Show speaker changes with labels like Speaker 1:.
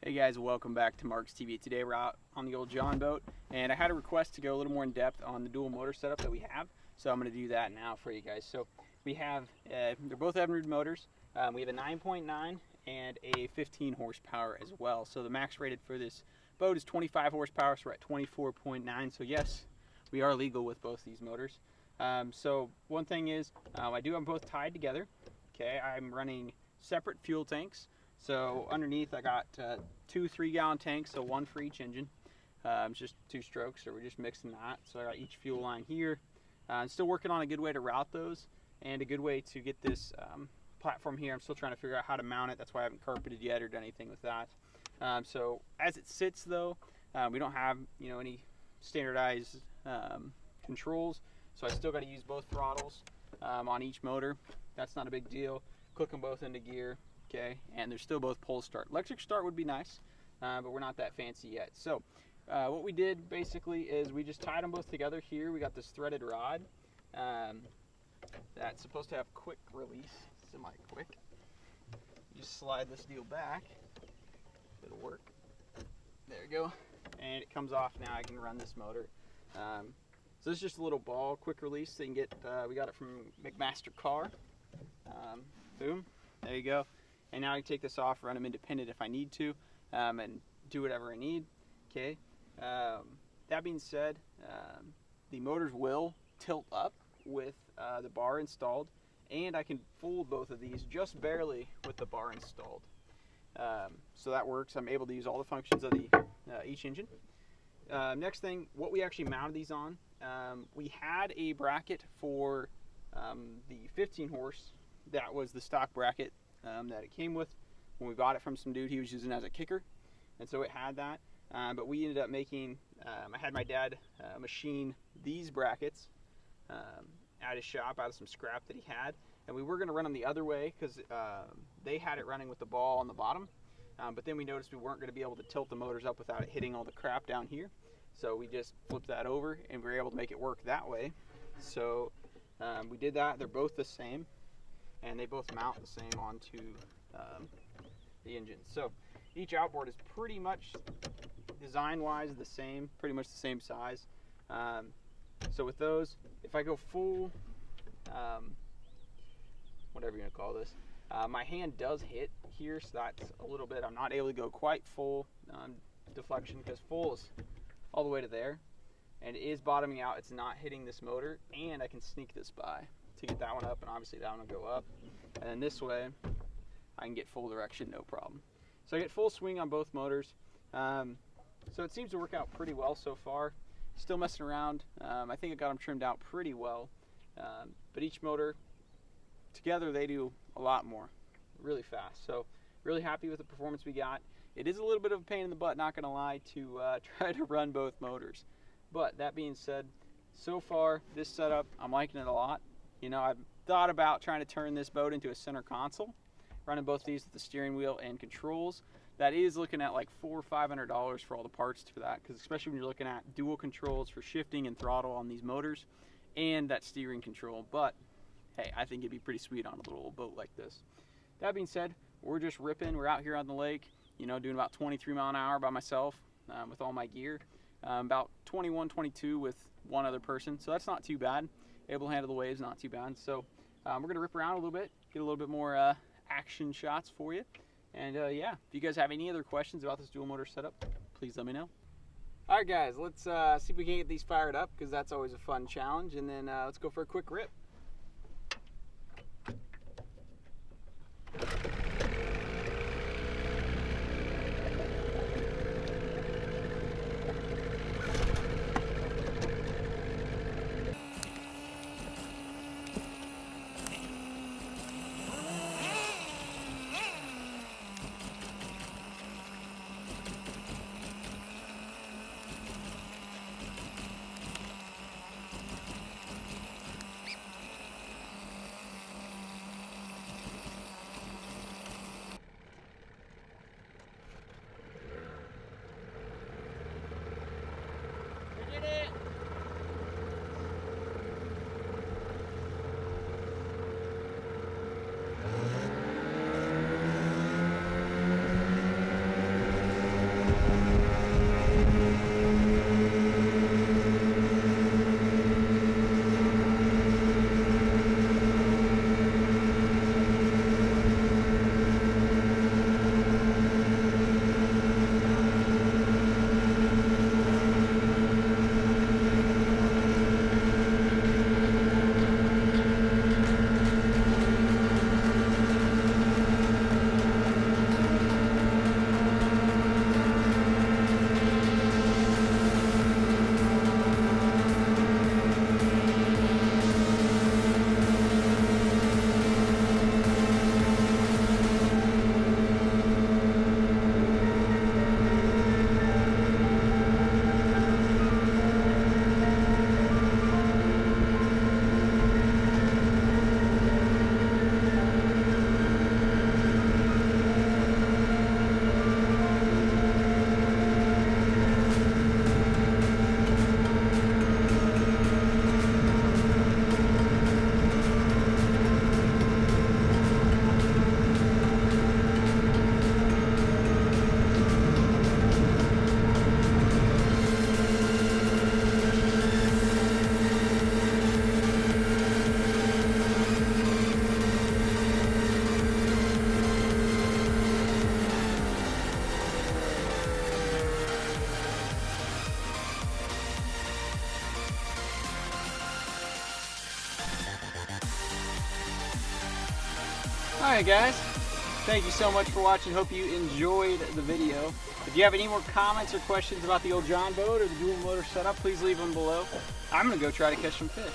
Speaker 1: Hey guys, welcome back to Mark's TV. Today we're out on the old John boat, and I had a request to go a little more in depth on the dual motor setup that we have, so I'm going to do that now for you guys. So we have, they're both Evinrude motors. We have a 9.9 and a 15 horsepower as well. So the max rated for this boat is 25 horsepower, so we're at 24.9. So yes, we are legal with both these motors. So one thing is, I do have them both tied together. Okay, I'm running separate fuel tanks. So underneath I got two 3-gallon tanks, so one for each engine. It's just 2 strokes, so we're just mixing that. So I got each fuel line here. I'm still working on a good way to route those and a good way to get this platform here. I'm still trying to figure out how to mount it. That's why I haven't carpeted yet or done anything with that. So as it sits though, we don't have any standardized controls. So I still got to use both throttles on each motor. That's not a big deal. Click them both into gear. Okay, and they're still both pull start. Electric start would be nice, but we're not that fancy yet. So what we did basically is we just tied them both together here. We got this threaded rod that's supposed to have quick release, semi-quick. Just slide this deal back. It'll work. There we go. And it comes off now. I can run this motor. So this is just a little ball, quick release. So you can get, we got it from McMaster Car. Boom. There you go. And now I can take this off, run them independent if I need to, and do whatever I need. Okay. That being said, the motors will tilt up with the bar installed, and I can fold both of these just barely with the bar installed. So that works. I'm able to use all the functions of the each engine. Next thing, what we actually mounted these on, we had a bracket for the 15 horse. That was the stock bracket that it came with when we bought it from some dude. He was using it as a kicker, and so it had that. But we ended up making, I had my dad machine these brackets at his shop out of some scrap that he had, and we were going to run them the other way because they had it running with the ball on the bottom, but then we noticed we weren't going to be able to tilt the motors up without it hitting all the crap down here, so we just flipped that over and we were able to make it work that way. So we did that. They're both the same, and they both mount the same onto the engine. So each outboard is pretty much design-wise the same, pretty much the same size. So with those, if I go full, whatever you're gonna call this, my hand does hit here, so that's a little bit, I'm not able to go quite full deflection, because full is all the way to there, and it is bottoming out. It's not hitting this motor, and I can sneak this by to get that one up, and obviously that one will go up, and then this way I can get full direction, no problem. So I get full swing on both motors. So it seems to work out pretty well so far. Still messing around. I think I got them trimmed out pretty well, but each motor together, they do a lot more really fast. So really happy with the performance we got. It is a little bit of a pain in the butt, not gonna lie, to try to run both motors, but that being said, so far this setup, I'm liking it a lot. I've thought about trying to turn this boat into a center console, running both these with the steering wheel and controls. That is looking at like $400 or $500 for all the parts for that, because especially when you're looking at dual controls for shifting and throttle on these motors and that steering control. But hey, I think it'd be pretty sweet on a little old boat like this. That being said, we're just ripping. We're out here on the lake, doing about 23 mile an hour by myself with all my gear, about 21, 22 with one other person. So that's not too bad. Able to handle the waves, not too bad. So we're gonna rip around a little bit, get a little bit more action shots for you. And yeah, if you guys have any other questions about this dual motor setup, please let me know. All right, guys, let's see if we can get these fired up, because that's always a fun challenge. And then let's go for a quick rip. Alright guys, thank you so much for watching. Hope you enjoyed the video. If you have any more comments or questions about the old John boat or the dual motor setup, please leave them below. I'm going to go try to catch some fish.